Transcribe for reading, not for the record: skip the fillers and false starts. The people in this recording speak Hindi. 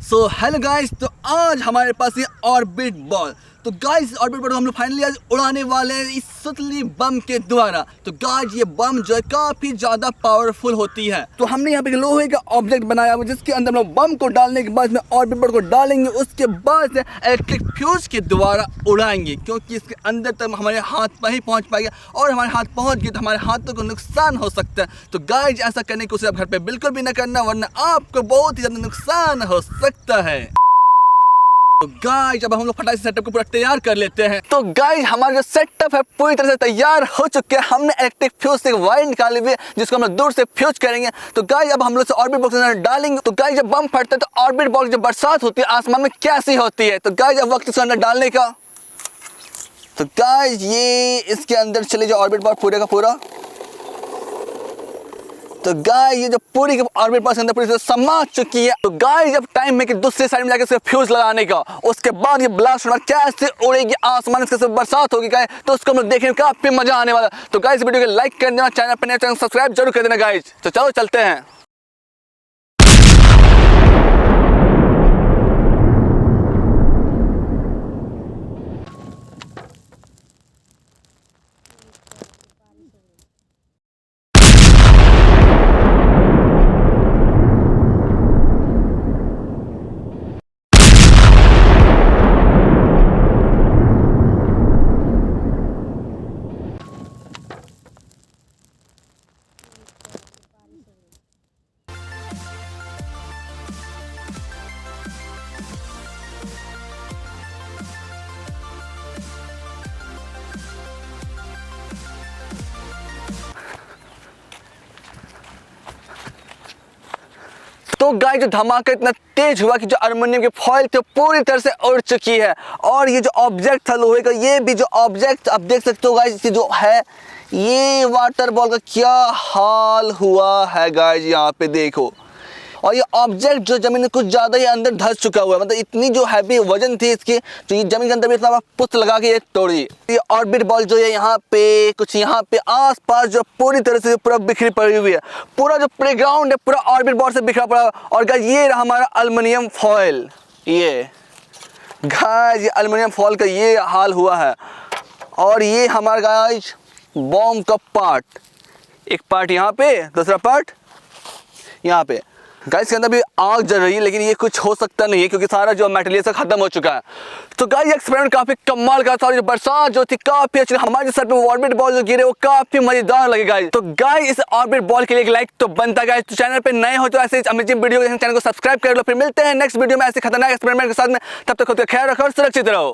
सो हेलो गाइस, तो आज हमारे पास ये ऑर्बिट बॉल। तो गाइस ऑर्बिट बॉल हम लोग फाइनली आज उड़ाने वाले हैं इस सुतली बम के द्वारा। तो गाइस ये बम जो है काफ़ी ज़्यादा पावरफुल होती है। तो हमने यहाँ पे लोहे का ऑब्जेक्ट बनाया हुआ जिसके अंदर हम लोग बम को डालने के बाद में ऑर्बिट बॉल को डालेंगे, उसके बाद से इलेक्ट्रिक फ्यूज के द्वारा उड़ाएंगे, क्योंकि इसके अंदर तक हमारे हाथ पर ही पहुँच पाएगा और हमारे हाथ पहुँच गए तो हमारे हाथों को नुकसान हो सकता है। तो गाइस ऐसा करने की कोशिश आप घर पे बिल्कुल भी ना करना, वरना आपको बहुत ही ज़्यादा नुकसान हो सकता है। तो गाइस अब हम लोग फटाफट से सेटअप को पूरा तैयार कर लेते हैं। तो गाइस हमारा जो सेटअप है पूरी तरह से तैयार हो चुके हैं। हमने इलेक्ट्रिक फ्यूज से वायर निकाली हुई है जिसको हम लोग दूर से फ्यूज करेंगे। तो गाइस अब हम लोग ऑर्बिट बॉक्स में डालेंगे। तो गाइस जब बम फटता है तो ऑर्बिट बॉक्स जब बरसात होती है आसमान में कैसी होती है। तो गाइस अब वक्त इसके अंदर डालने का। तो गाइस ये इसके अंदर चले जाओ ऑर्बिट बॉक्स पूरे का पूरा। तो गाइस ये जो पूरी ऑर्बिट बॉक्स के अंदर पूरी तरह समा चुकी है। तो गाइस जब टाइम है कि दूसरे साइड में जाकर इसका फ्यूज लगाने का, उसके बाद ये ब्लास्ट होना कैसे उड़ेगी आसमान से बरसात होगी गाइस, तो उसको हम लोग देखने में काफी मजा आने वाला। तो गाइस वीडियो को लाइक कर देना, चैनल पर नए चैनल सब्सक्राइब जरूर कर देना गाइस। तो चलो चलते हैं। तो गाइस जो धमाका इतना तेज हुआ कि जो अल्युमिनियम के फॉइल थे पूरी तरह से उड़ चुकी है, और ये जो ऑब्जेक्ट था लोहे का, ये भी जो ऑब्जेक्ट आप देख सकते हो गाइस जो है, ये वाटर बॉल का क्या हाल हुआ है गाइस, यहाँ पे देखो। और ये ऑब्जेक्ट जो जमीन में कुछ ज़्यादा ही अंदर धंस चुका हुआ है, मतलब इतनी जो हैवी वजन थी इसकी, जो ये जमीन के अंदर भी इतना पुश लगा के ये तोड़ी। ये ऑर्बिट बॉल जो है यहाँ पे कुछ यहाँ पे आसपास जो पूरी तरह से पूरा बिखरी पड़ी हुई है, पूरा जो प्लेग्राउंड है पूरा ऑर्बिट बॉल से बिखरा पड़ा। और गाइस ये रहा हमारा एल्युमिनियम फॉइल। ये गाइस ये एल्युमिनियम फॉइल का ये हाल हुआ है। और ये हमारा गाइस बॉम्ब का पार्ट, एक पार्ट यहाँ पे, दूसरा पार्ट यहाँ पे। गाइस के अंदर भी आग जल रही है, लेकिन ये कुछ हो सकता नहीं है क्योंकि सारा जो मटेरियल से खत्म हो चुका है। तो गाइस एक्सपेरिमेंट काफी कमाल का था, जो बरसात जो थी काफी अच्छी, हमारे सर पे ऑर्बिट बॉल जो गिरे वो काफी मजेदार लगे गाइस। तो गाइस इस ऑर्बिट बॉल के लिए एक लाइक तो बनता गाइस। तो चैनल पे नए हो तो ऐसे अमेजिंग वीडियो चैनल को सब्सक्राइब कर लो। फिर मिलते हैं नेक्स्ट वीडियो में ऐसे खतरनाक एक्सपेरिमेंट के साथ में। तब तक खुद का ख्याल रखो और सुरक्षित रहो।